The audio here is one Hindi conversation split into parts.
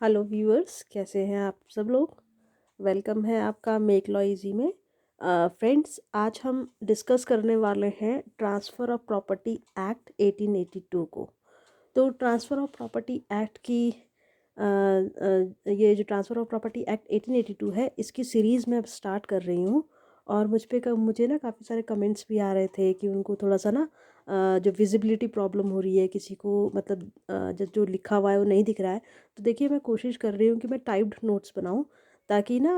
हेलो व्यूअर्स, कैसे हैं आप सब लोग। वेलकम है आपका मेक लॉ इजी में। फ्रेंड्स, आज हम डिस्कस करने वाले हैं ट्रांसफ़र ऑफ प्रॉपर्टी एक्ट 1882 को। तो ट्रांसफ़र ऑफ प्रॉपर्टी एक्ट की ये जो ट्रांसफ़र ऑफ प्रॉपर्टी एक्ट 1882 है, इसकी सीरीज़ मैं अब स्टार्ट कर रही हूँ। और मुझे ना काफ़ी सारे कमेंट्स भी आ रहे थे कि उनको थोड़ा सा ना जो विजिबिलिटी प्रॉब्लम हो रही है किसी को, मतलब जो लिखा हुआ है वो नहीं दिख रहा है। तो देखिए, मैं कोशिश कर रही हूँ कि मैं टाइप्ड नोट्स बनाऊँ ताकि ना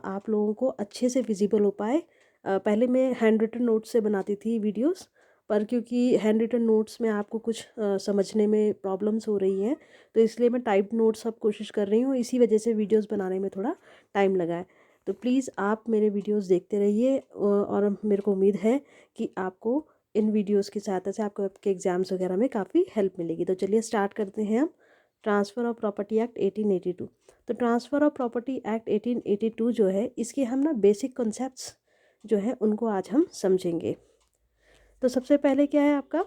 आप लोगों को अच्छे से विजिबल हो पाए। पहले मैं हैंड रिटन नोट्स से बनाती थी वीडियोस, पर क्योंकि हैंड रिटन नोट्स में आपको कुछ समझने में प्रॉब्लम्स हो रही हैं, तो इसलिए मैं टाइप्ड नोट्स अब कोशिश कर रही हूँ। इसी वजह से वीडियोस बनाने में थोड़ा टाइम लगा है। तो प्लीज़ आप मेरे वीडियोस देखते रहिए, और मेरे को उम्मीद है कि आपको इन वीडियोस की सहायता से आपको आपके एग्ज़ाम्स वगैरह में काफ़ी हेल्प मिलेगी। तो चलिए स्टार्ट करते हैं हम। Transfer of property act 1882। तो ट्रांसफ़र ऑफ प्रॉपर्टी एक्ट 1882 जो है, इसके हम ना बेसिक कॉन्सेप्ट्स जो है उनको आज हम समझेंगे। तो सबसे पहले क्या है आपका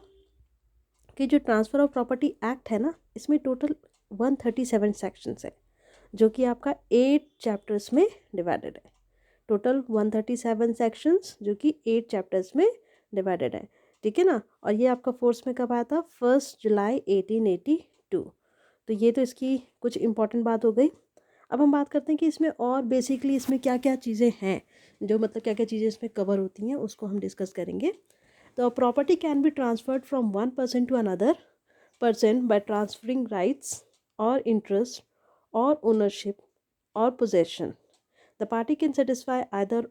कि जो ट्रांसफ़र ऑफ प्रॉपर्टी एक्ट है ना, इसमें टोटल 137 सेक्शंस है, जो कि आपका 8 चैप्टर्स में डिवाइडेड है। टोटल 137 सेक्शंस जो कि 8 चैप्टर्स में डिवाइडेड है। ठीक है ना। और ये आपका फोर्स में कब आया था? 1 जुलाई 1882। तो ये तो इसकी कुछ इंपॉर्टेंट बात हो गई। अब हम बात करते हैं कि इसमें और बेसिकली इसमें क्या क्या चीज़ें हैं, जो मतलब क्या क्या चीज़ें इसमें कवर होती हैं, उसको हम डिस्कस करेंगे। तो property can be transferred from one person to another person by transferring rights or interest or ownership or possession. The party can satisfy either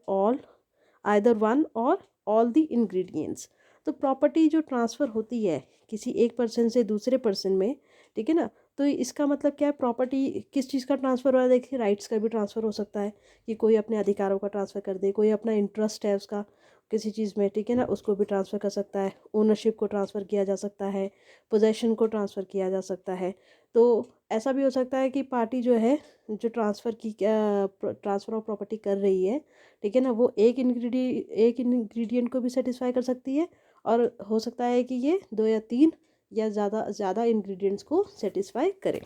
one or all the ingredients. तो प्रॉपर्टी जो ट्रांसफ़र होती है किसी एक पर्सन से दूसरे पर्सन में, ठीक है ना, तो इसका मतलब क्या है? प्रॉपर्टी किस चीज़ का ट्रांसफ़र हो रहा है? देखिए, राइट्स का भी ट्रांसफ़र हो सकता है कि कोई अपने अधिकारों का ट्रांसफ़र कर दे, कोई अपना इंटरेस्ट है उसका किसी चीज़ में, ठीक है ना, उसको भी ट्रांसफ़र कर सकता है। ओनरशिप को ट्रांसफ़र किया जा सकता है, पोजेशन को ट्रांसफ़र किया जा सकता है। तो ऐसा भी हो सकता है कि पार्टी जो है, जो ट्रांसफ़र ऑफ प्रॉपर्टी कर रही है, ठीक है ना, वो एक इंग्रेडिएंट को भी सेटिस्फाई कर सकती है, और हो सकता है कि ये 2 या 3 या ज़्यादा ज़्यादा इंग्रेडिएंट्स को सेटिस्फाई करे।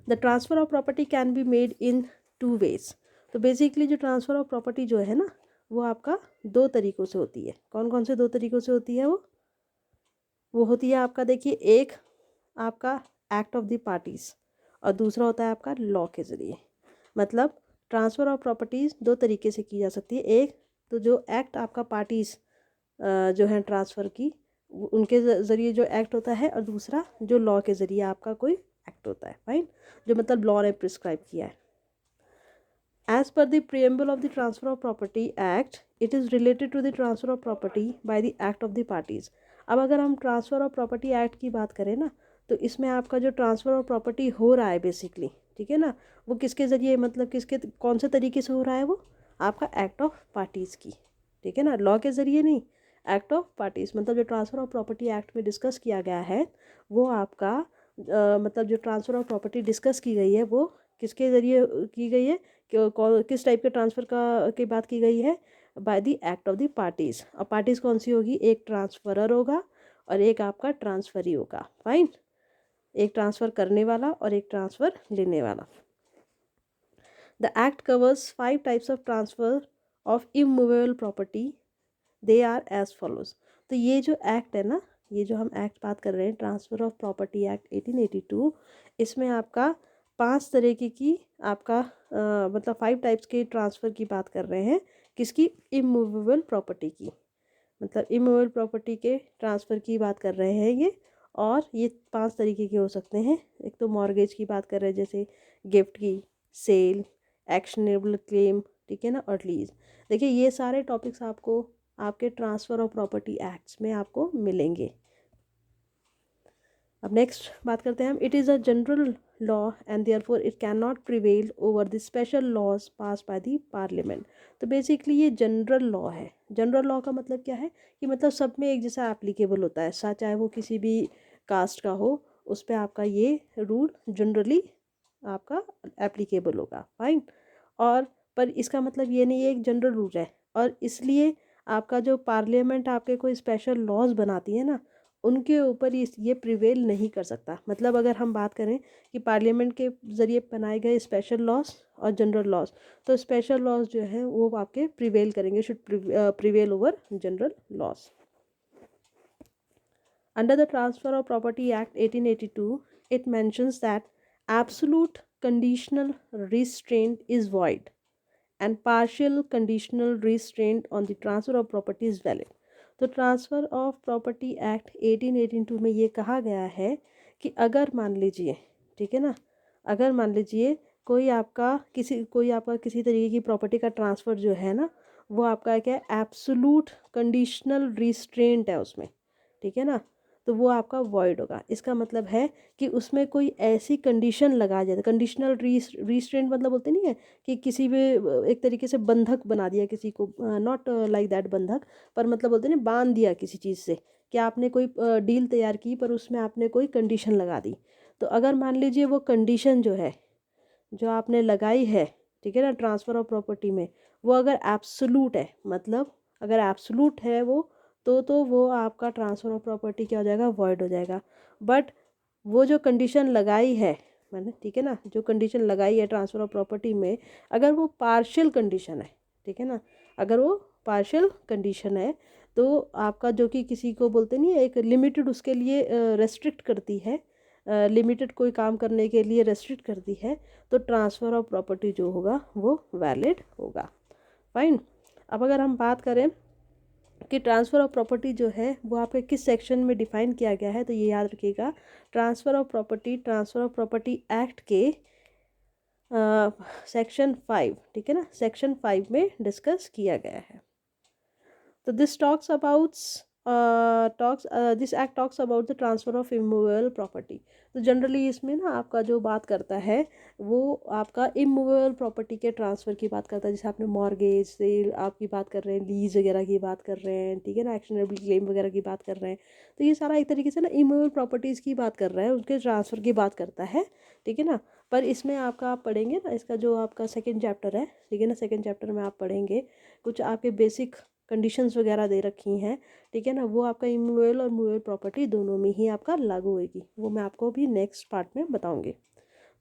The transfer of property can be made in 2 ways. तो बेसिकली जो ट्रांसफ़र ऑफ प्रॉपर्टी जो है ना, वो आपका 2 तरीक़ों से होती है। कौन कौन से 2 तरीक़ों से होती है? वो होती है आपका, देखिए, एक आपका एक्ट ऑफ द पार्टीज़, और दूसरा होता है आपका लॉ के ज़रिए। मतलब ट्रांसफ़र ऑफ प्रॉपर्टीज़ 2 तरीके से की जा सकती है। एक तो जो एक्ट आपका पार्टीज़ जो है ट्रांसफ़र की, उनके ज़रिए जो एक्ट होता है, और दूसरा जो लॉ के ज़रिए आपका कोई एक्ट होता है, फाइन, जो मतलब लॉ ने प्रिस्क्राइब किया है। As per the preamble of the Transfer of Property Act, it is related to the transfer of property by the act of the parties. अब अगर हम ट्रांसफ़र ऑफ प्रॉपर्टी एक्ट की बात करें ना, तो इसमें आपका जो ट्रांसफ़र ऑफ प्रॉपर्टी हो रहा है बेसिकली, ठीक है ना, वो किसके ज़रिए, मतलब किसके कौन से तरीके से हो रहा है? वो आपका एक्ट ऑफ पार्टीज़ की, ठीक है ना, लॉ के ज़रिए नहीं, एक्ट ऑफ पार्टीज़। मतलब जो ट्रांसफ़र ऑफ प्रॉपर्टी एक्ट में डिस्कस किया गया है, वो आपका मतलब जो ट्रांसफ़र ऑफ प्रॉपर्टी डिस्कस की गई है, वो किसके ज़रिए की गई है? किस टाइप के ट्रांसफ़र की बात की गई है? By the act of the parties. और पार्टीज़ कौन सी होगी? एक ट्रांसफरर होगा और एक आपका ट्रांसफरी होगा, फाइन। एक ट्रांसफ़र करने वाला और एक ट्रांसफ़र लेने वाला। The act covers 5 types of transfer of immovable property. They are as follows. तो ये जो एक्ट है ना, ये जो हम एक्ट बात कर रहे हैं, ट्रांसफ़र ऑफ प्रॉपर्टी एक्ट 1882, इसमें आपका 5 तरीके की आपका मतलब 5 टाइप्स के ट्रांसफ़र की बात कर रहे हैं। किसकी? इमूवेबल प्रॉपर्टी की। मतलब इमूवेबल प्रॉपर्टी के ट्रांसफ़र की बात कर रहे हैं ये। और ये 5 तरीके के हो सकते हैं। एक तो मॉर्गेज की बात कर रहे हैं, जैसे गिफ्ट की, सेल, एक्शनेबल क्लेम, ठीक है ना, और लीज। देखिए, ये सारे टॉपिक्स आपको आपके ट्रांसफ़र ऑफ प्रॉपर्टी एक्ट्स में आपको मिलेंगे। अब नेक्स्ट बात करते हैं हम। It is a general law and therefore it can not prevail over the special laws passed by the parliament. तो बेसिकली ये जनरल लॉ है। जनरल लॉ का मतलब क्या है? कि मतलब सब में एक जैसा एप्लीकेबल होता है, चाहे वो किसी भी कास्ट का हो, उस पर आपका ये रूल जनरली आपका एप्लीकेबल होगा, फाइन। और पर इसका मतलब ये नहीं है एक जनरल रूल है, और इसलिए आपका जो पार्लियामेंट आपके कोई स्पेशल लॉज बनाती है ना, उनके ऊपर ये प्रिवेल नहीं कर सकता। मतलब अगर हम बात करें कि पार्लियामेंट के ज़रिए बनाए गए स्पेशल लॉज और जनरल लॉज, तो स्पेशल लॉज जो है वो आपके प्रिवेल करेंगे, should prevail over general laws. Under the Transfer of Property Act 1882, it mentions that absolute conditional restraint is void and partial conditional restraint on the transfer of property is valid. तो ट्रांसफ़र ऑफ प्रॉपर्टी एक्ट 1882 में ये कहा गया है कि अगर मान लीजिए, ठीक है ना, अगर मान लीजिए कोई आपका किसी तरीके की प्रॉपर्टी का ट्रांसफ़र जो है ना, वो आपका क्या है, एब्सोलूट कंडीशनल रिस्ट्रेंट है उसमें, ठीक है ना, तो वो आपका वॉइड होगा। इसका मतलब है कि उसमें कोई ऐसी कंडीशन लगा जाए, कंडीशनल रिस्ट्रेंट मतलब बोलते नहीं है कि किसी भी एक तरीके से बंधक बना दिया किसी को, नॉट लाइक दैट बंधक, पर मतलब बोलते नहीं बांध दिया किसी चीज़ से, कि आपने कोई डील तैयार की पर उसमें आपने कोई कंडीशन लगा दी। तो अगर मान लीजिए वो कंडीशन जो है जो आपने लगाई है, ठीक है ना, ट्रांसफ़र ऑफ प्रॉपर्टी में, वो अगर एब्सोलूट है, मतलब अगर एब्सोलूट है वो, तो वो आपका ट्रांसफ़र ऑफ प्रॉपर्टी क्या हो जाएगा, वॉइड हो जाएगा। बट वो जो कंडीशन लगाई है मैंने, ठीक है ना, जो कंडीशन लगाई है ट्रांसफ़र ऑफ प्रॉपर्टी में, अगर वो पार्शियल कंडीशन है, ठीक है ना, अगर वो पार्शियल कंडीशन है, तो आपका जो कि किसी को बोलते नहीं है, एक लिमिटेड उसके लिए रेस्ट्रिक्ट करती है, लिमिटेड कोई काम करने के लिए रेस्ट्रिक्ट करती है, तो ट्रांसफ़र ऑफ प्रॉपर्टी जो होगा वो वैलिड होगा। फाइन। अब अगर हम बात करें कि ट्रांसफ़र ऑफ प्रॉपर्टी जो है वो आपके किस सेक्शन में डिफ़ाइन किया गया है, तो ये याद रखिएगा, ट्रांसफ़र ऑफ प्रॉपर्टी एक्ट के सेक्शन 5, ठीक है ना, सेक्शन 5 में डिस्कस किया गया है। तो this talks about this act talks about the transfer of immovable property. तो जनरली इसमें ना आपका जो बात करता है वो आपका इमूवेबल प्रॉपर्टी के ट्रांसफ़र की बात करता है, जैसे आपने मॉर्गेज सेल आपकी बात कर रहे हैं, लीज वगैरह की बात कर रहे हैं, ठीक है ना, एक्शनेबल क्लेम वगैरह की बात कर रहे हैं, तो ये सारा एक तरीके से ना इमूवेबल प्रॉपर्टीज़ की बात कर रहा है, उसके ट्रांसफ़र की बात करता है, ठीक है ना। पर इसमें आपका आप पढ़ेंगे ना, इसका जो आपका सेकेंड चैप्टर है, ठीक है ना, सेकेंड चैप्टर में आप पढ़ेंगे कुछ आपके बेसिक कंडीशंस वगैरह दे रखी हैं, ठीक है ना, वो आपका इमूवेबल और मूवेबल प्रॉपर्टी दोनों में ही आपका लागू होगी, वो मैं आपको भी नेक्स्ट पार्ट में बताऊंगी।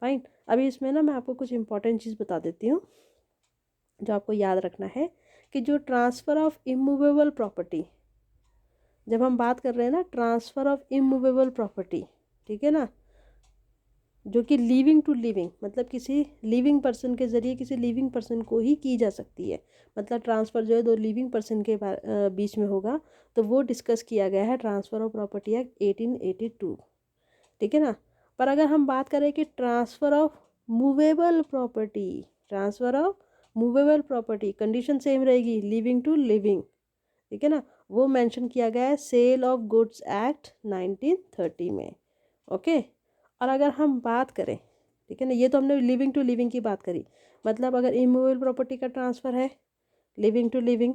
फाइन। अभी इसमें ना मैं आपको कुछ इंपॉर्टेंट चीज़ बता देती हूँ जो आपको याद रखना है, कि जो ट्रांसफ़र ऑफ इमूवेबल प्रॉपर्टी, जब हम बात कर रहे हैं ना ट्रांसफ़र ऑफ इमूवेबल प्रॉपर्टी, ठीक है ना, जो कि लिविंग टू लिविंग, मतलब किसी लिविंग पर्सन के ज़रिए किसी लिविंग पर्सन को ही की जा सकती है, मतलब ट्रांसफ़र जो है दो लिविंग पर्सन के बीच में होगा, तो वो डिस्कस किया गया है ट्रांसफ़र ऑफ प्रॉपर्टी एक्ट 1882, ठीक है ना। पर अगर हम बात करें कि transfer of movable property, transfer of movable property condition same रहेगी, लिविंग टू लिविंग, ठीक है ना, वो मेंशन किया गया है सेल ऑफ गुड्स एक्ट 1930 में। ओके। और अगर हम बात करें, ठीक है ना, ये तो हमने लिविंग टू लिविंग की बात करी, मतलब अगर इमूवेबल प्रॉपर्टी का ट्रांसफ़र है लिविंग टू लिविंग,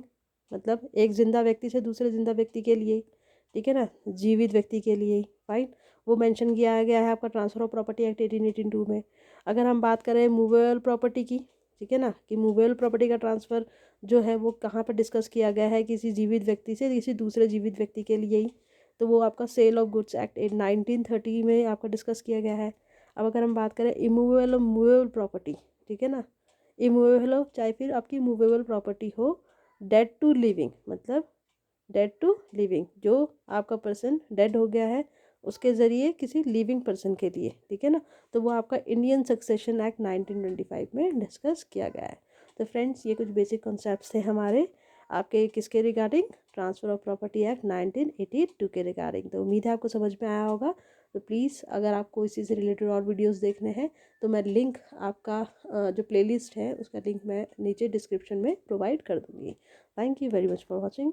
मतलब एक जिंदा व्यक्ति से दूसरे जिंदा व्यक्ति के लिए, ठीक है ना, जीवित व्यक्ति के लिए, फाइन, वो मेंशन किया गया है आपका ट्रांसफ़र ऑफ प्रॉपर्टी एक्ट 1882 में। अगर हम बात करें मूवेबल प्रॉपर्टी की, ठीक है ना, कि मूवेबल प्रॉपर्टी का ट्रांसफ़र जो है वो कहाँ पर डिस्कस किया गया है, किसी जीवित व्यक्ति से किसी दूसरे जीवित व्यक्ति के लिए ही, तो वो आपका सेल ऑफ गुड्स एक्ट 1930 में आपका डिस्कस किया गया है। अब अगर हम बात करें इमूवेबल और मूवेबल प्रॉपर्टी, ठीक है ना, इमूवेबल हो चाहे फिर आपकी मूवेबल प्रॉपर्टी हो, डेड टू लिविंग, मतलब डेड टू लिविंग, जो आपका पर्सन डेड हो गया है उसके ज़रिए किसी लिविंग पर्सन के लिए, ठीक है ना, तो वो आपका इंडियन सक्सेशन एक्ट 1925 में डिस्कस किया गया है। तो फ्रेंड्स, ये कुछ बेसिक कॉन्सेप्ट्स थे हमारे आपके किसके regarding, transfer of property act 1982 के रिगार्डिंग। तो उम्मीद है आपको समझ में आया होगा। तो प्लीज़ अगर आपको इसी से रिलेटेड और वीडियोस देखने हैं तो मैं लिंक आपका जो प्लेलिस्ट है उसका लिंक मैं नीचे डिस्क्रिप्शन में प्रोवाइड कर दूँगी। Thank you very much for watching.